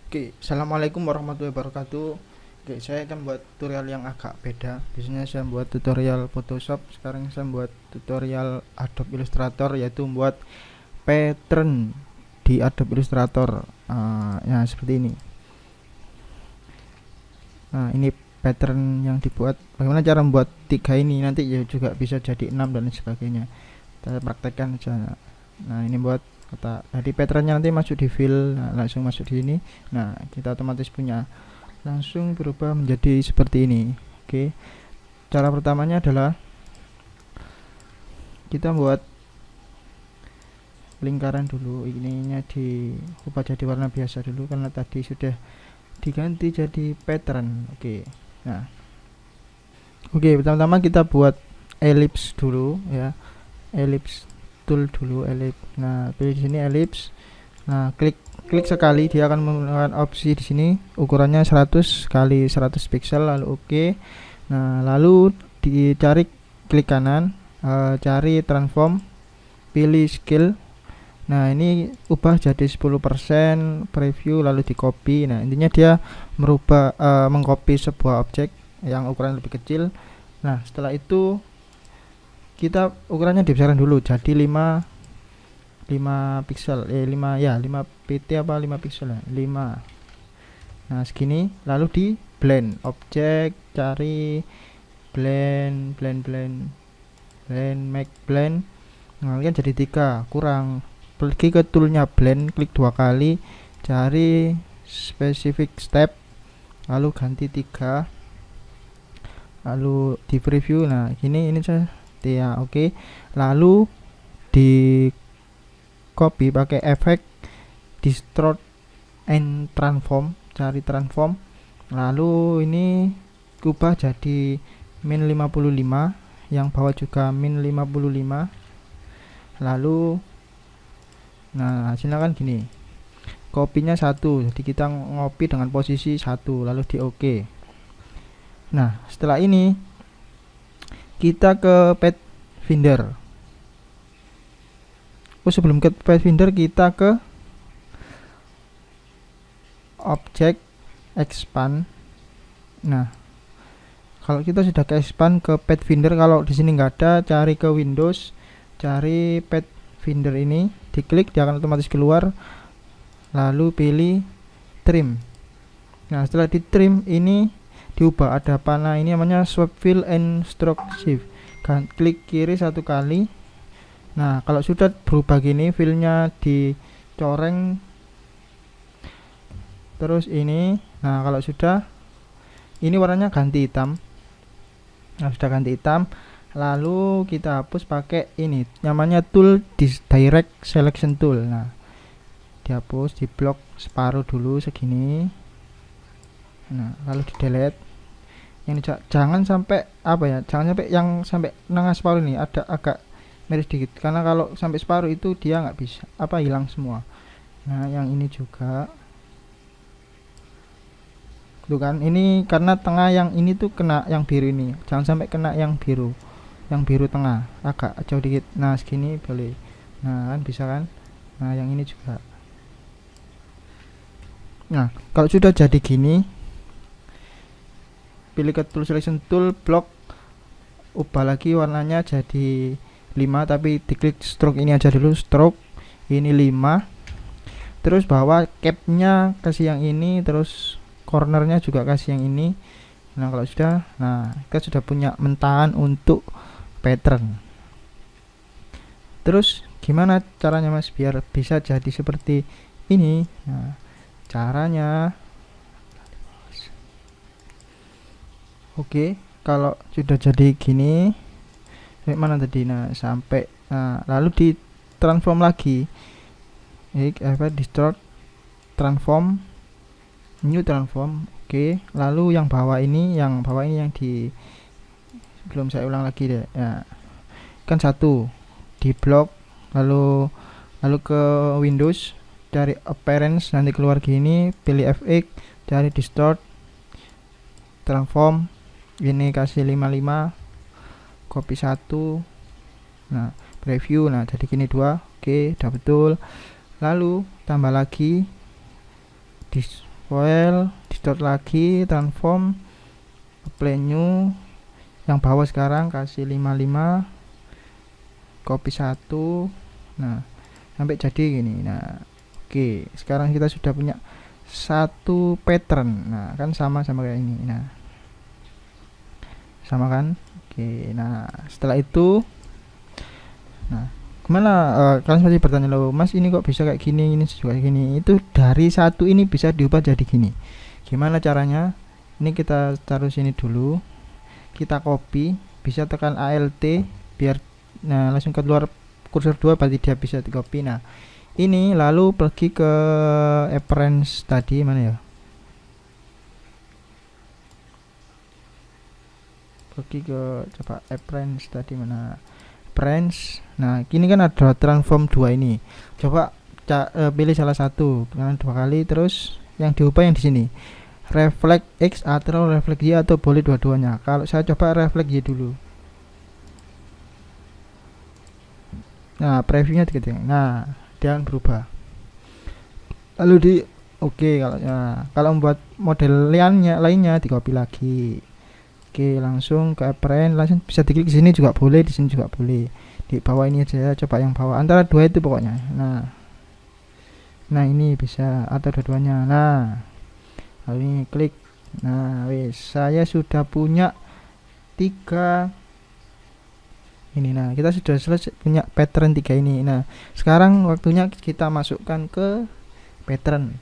Oke, assalamualaikum warahmatullahi wabarakatuh. Oke, saya akan buat tutorial yang agak beda. Biasanya saya buat tutorial Photoshop, sekarang saya buat tutorial Adobe Illustrator, yaitu membuat pattern di Adobe Illustrator. Ya seperti ini. Nah, ini pattern yang dibuat. Bagaimana cara membuat tiga ini? Nanti ya juga bisa jadi 6 dan sebagainya. Kita praktekkan saja. Nah, ini buat kata jadi patternnya nanti masuk di fill, nah, langsung masuk di sini. Nah, kita otomatis punya langsung berubah menjadi seperti ini. Oke, cara pertamanya adalah kita buat lingkaran dulu, ininya diubah jadi warna biasa dulu karena tadi sudah diganti jadi pattern. Oke, pertama-tama kita buat ellipse dulu ya, ellipse tool dulu, ellipse. Nah, pilih di sini ellipse. Nah, klik sekali, dia akan menggunakan opsi di sini ukurannya 100 kali 100 pixel, lalu oke. Nah, lalu dicari klik kanan, cari transform, pilih scale. Nah, ini ubah jadi 10% preview, lalu di copy. Nah, intinya dia merubah mengcopy sebuah objek yang ukuran lebih kecil. Nah, setelah itu kita ukurannya dibesarkan dulu jadi 5 pixel, 5 pt apa 5 pixel ya, 5. Nah, segini, lalu di blend objek, cari blend make blend. Nah, kan jadi 3 kurang, pergi ke toolnya blend, klik 2 kali, cari specific step, lalu ganti 3, lalu di preview. Nah, ini saya ya oke. Lalu di copy pakai efek distort and transform, cari transform, lalu ini ubah jadi min 55, yang bawah juga min 55. Lalu nah, hasilnya kan gini, kopinya 1, jadi kita ngopi dengan posisi 1, lalu di oke. Nah, setelah ini kita ke Pathfinder. Sebelum ke Pathfinder kita ke objek expand. Nah, kalau kita sudah ke expand ke Pathfinder, kalau di sini nggak ada, cari ke Windows, cari Pathfinder ini, diklik, dia akan otomatis keluar, lalu pilih trim. Nah, setelah di trim ini diubah, ada panah ini namanya swap fill and stroke shift, klik kiri 1 kali. Nah, kalau sudah berubah gini, fillnya dicoreng terus ini. Nah, kalau sudah ini warnanya ganti hitam. Nah, sudah ganti hitam, lalu kita hapus pakai ini namanya tool direct selection tool. Nah, dihapus, di blok separuh dulu segini. Nah, lalu di delete. Yang jangan sampai jangan sampai yang sampai tengah separuh ini ada agak miris dikit, karena kalau sampai separuh itu dia nggak bisa hilang semua. Nah, yang ini juga tuh kan, ini karena tengah yang ini tuh kena yang biru ini, jangan sampai kena yang biru tengah, agak jauh dikit. Nah, segini boleh. Nah, kan bisa kan. Nah, yang ini juga. Nah, kalau sudah jadi gini, pilih ke tool selection tool, block, ubah lagi warnanya jadi 5, tapi diklik stroke ini aja dulu, stroke ini 5, terus bawah capnya kasih yang ini, terus cornernya juga kasih yang ini. Nah, kalau sudah, nah kita sudah punya mentahan untuk pattern. Terus gimana caranya mas biar bisa jadi seperti ini? Nah, caranya oke, kalau sudah jadi gini, mana tadi, nah sampai, nah lalu di transform lagi, distort, transform, new transform. Oke, lalu yang bawah ini yang di belum saya ulang lagi deh ya, kan 1 di blok, lalu ke Windows, cari appearance, nanti keluar gini, pilih FX, cari distort, transform, ini kasih 55, copy 1. Nah, preview, nah jadi gini 2. Oke, udah betul. Lalu tambah lagi file, distort lagi, transform, apply new, yang bawah sekarang kasih 55, copy 1. Nah, sampai jadi gini. Nah, oke, sekarang kita sudah punya satu pattern. Nah, kan sama kayak ini. Nah, sama kan? Oke, nah setelah itu, nah gimana, kalian masih bertanya, loh mas ini kok bisa kayak gini, ini juga kayak gini. Itu dari satu ini bisa diubah jadi gini. Gimana caranya? Ini kita taruh sini dulu, kita copy, bisa tekan Alt biar nah langsung keluar kursor 2, berarti dia bisa di copy. Nah ini lalu pergi ke appearance tadi, mana ya, pergi ke, coba appearance tadi mana, appearance. Nah kini kan ada transform 2 ini, coba pilih salah satu, kanan 2 kali, terus yang diubah yang di sini, reflect X atau reflect Y, atau boleh dua-duanya. Kalau saya coba reflect Y dulu. Nah previewnya diketik, nah dia akan berubah. Lalu di oke, kalau membuat model lainnya di copy lagi. Oke, langsung ke apparent, langsung bisa diklik di sini juga boleh, di sini juga boleh. Di bawah ini aja, coba yang bawah antara dua itu pokoknya. Nah ini bisa atau dua-duanya. Nah lalu ini klik. Nah wes, saya sudah punya 3 ini. Nah kita sudah selesai punya pattern 3 ini. Nah sekarang waktunya kita masukkan ke pattern.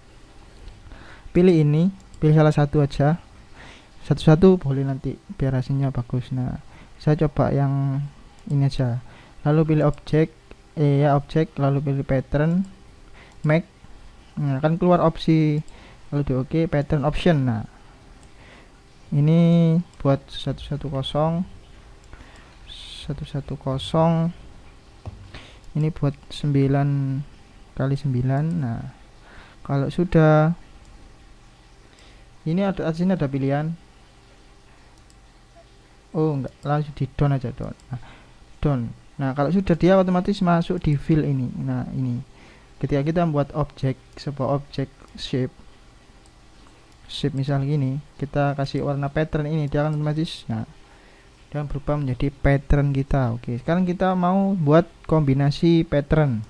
Pilih ini, pilih salah satu aja, satu-satu boleh nanti biar hasilnya bagus. Nah saya coba yang ini aja, lalu pilih objek, objek, lalu pilih pattern, make. Nah kan keluar opsi, lalu di oke, pattern option. Nah ini buat 110, ini buat 9 kali 9. Nah kalau sudah ini ada sini ada pilihan, oh enggak, langsung di down aja, down. Nah, down. Nah kalau sudah, dia otomatis masuk di fill ini. Nah ini ketika kita membuat objek, sebuah objek shape misal gini, kita kasih warna pattern ini, dia akan otomatis, nah dia akan berubah menjadi pattern kita. Oke, sekarang kita mau buat kombinasi pattern.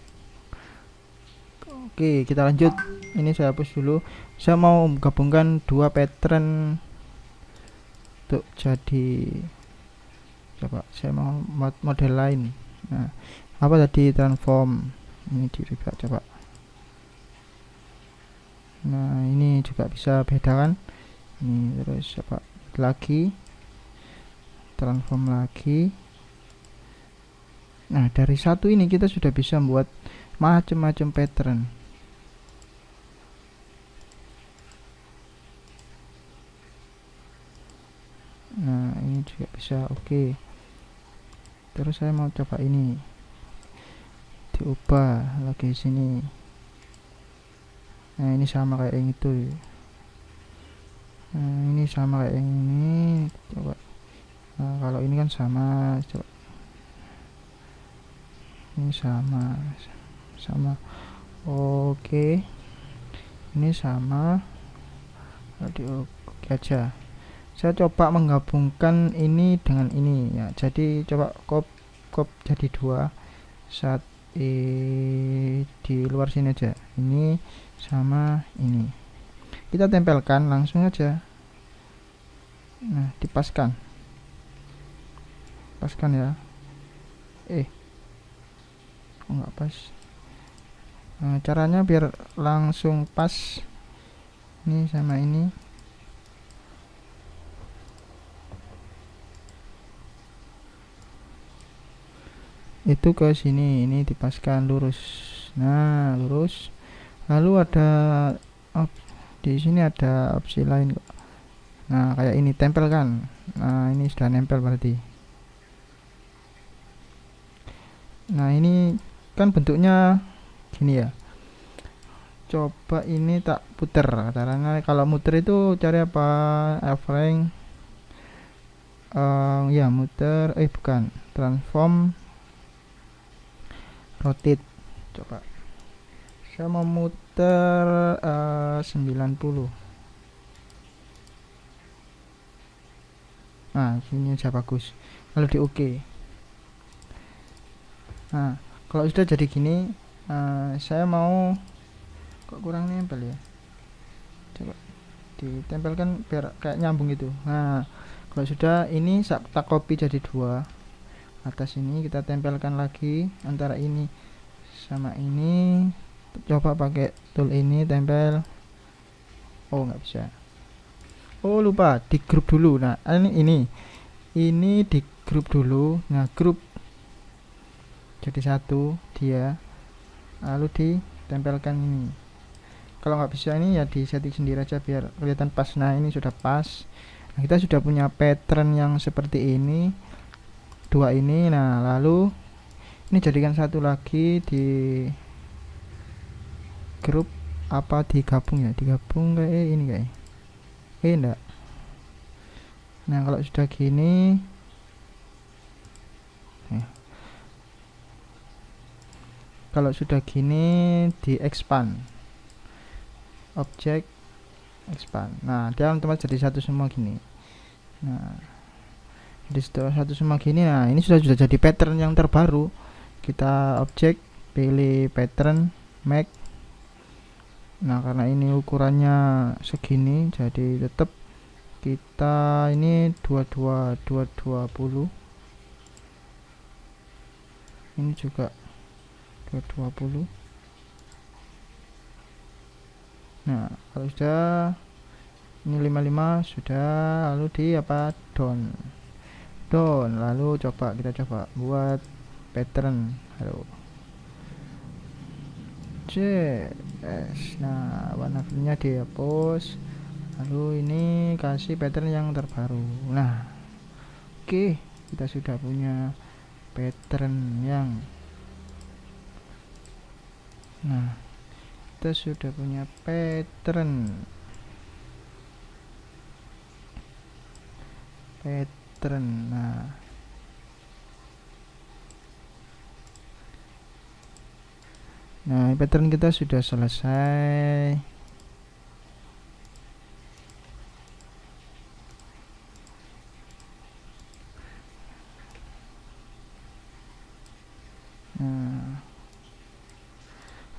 Oke, kita lanjut. Ini saya hapus dulu. Saya mau gabungkan 2 pattern untuk jadi, coba saya mau model lain. Nah apa tadi, transform ini dirubah, coba. Nah ini juga bisa bedakan ini, terus coba lagi transform lagi. Nah dari satu ini kita sudah bisa membuat macam-macam pattern. Nah ini juga bisa. Oke, terus saya mau coba ini diubah lagi sini. Nah ini sama kayak yang itu. Nah ini sama kayak yang ini, coba. Nah kalau ini kan sama, coba ini sama. Oke, ini sama. Oke aja. Saya coba menggabungkan ini dengan ini ya, jadi coba cop jadi 2 saat di luar sini aja, ini sama ini kita tempelkan langsung aja. Nah dipaskan ya, nggak pas. Nah, caranya biar langsung pas, ini sama ini. Itu ke sini, ini dipaskan lurus. Nah lurus, lalu ada di sini ada opsi lain kok. Nah kayak ini, tempelkan. Nah ini sudah nempel berarti. Nah ini kan bentuknya gini ya, coba ini tak puter. Caranya kalau muter itu cari apa, F-ring, ya muter, bukan, transform, rotate. Coba saya mau muter 90. Nah, ini aja bagus. Lalu di OK. Nah, kalau sudah jadi gini, saya mau, kok kurang nempel ya, coba ditempelkan biar kayak nyambung gitu. Nah, kalau sudah ini kita copy jadi dua. Atas ini kita tempelkan lagi antara ini sama ini. Coba pakai tool ini tempel. Oh, nggak bisa. Oh, lupa di grup dulu. Nah, ini di grup dulu. Nah, grup jadi satu dia, lalu ditempelkan ini. Kalau nggak bisa ini ya di setting sendiri aja biar kelihatan pas. Nah, ini sudah pas. Nah, kita sudah punya pattern yang seperti ini, dua ini. Nah, lalu ini jadikan satu lagi di grup apa, digabung ya, digabung kayak ini kayak enggak. Nah, kalau sudah gini kalau sudah gini di expand objek, expand. Nah, dia otomatis jadi satu semua gini. Nah, jadi setelah satu semua gini, nah ini sudah jadi pattern yang terbaru. Kita objek, pilih pattern, make. Nah, karena ini ukurannya segini, jadi tetap kita ini 220. Ini juga 220. Nah, kalau sudah ini 55 sudah, lalu di apa, down, lalu kita coba buat pattern. Halo CS. Nah, warna filenya dihapus, lalu ini kasih pattern yang terbaru. Nah, oke, kita sudah punya pattern yang kita sudah punya pattern. Nah, pattern kita sudah selesai.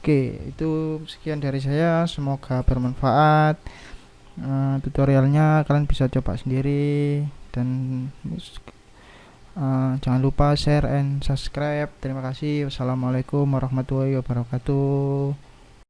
Oke, itu sekian dari saya, semoga bermanfaat. Tutorialnya kalian bisa coba sendiri, dan jangan lupa share and subscribe. Terima kasih. Wassalamualaikum warahmatullahi wabarakatuh.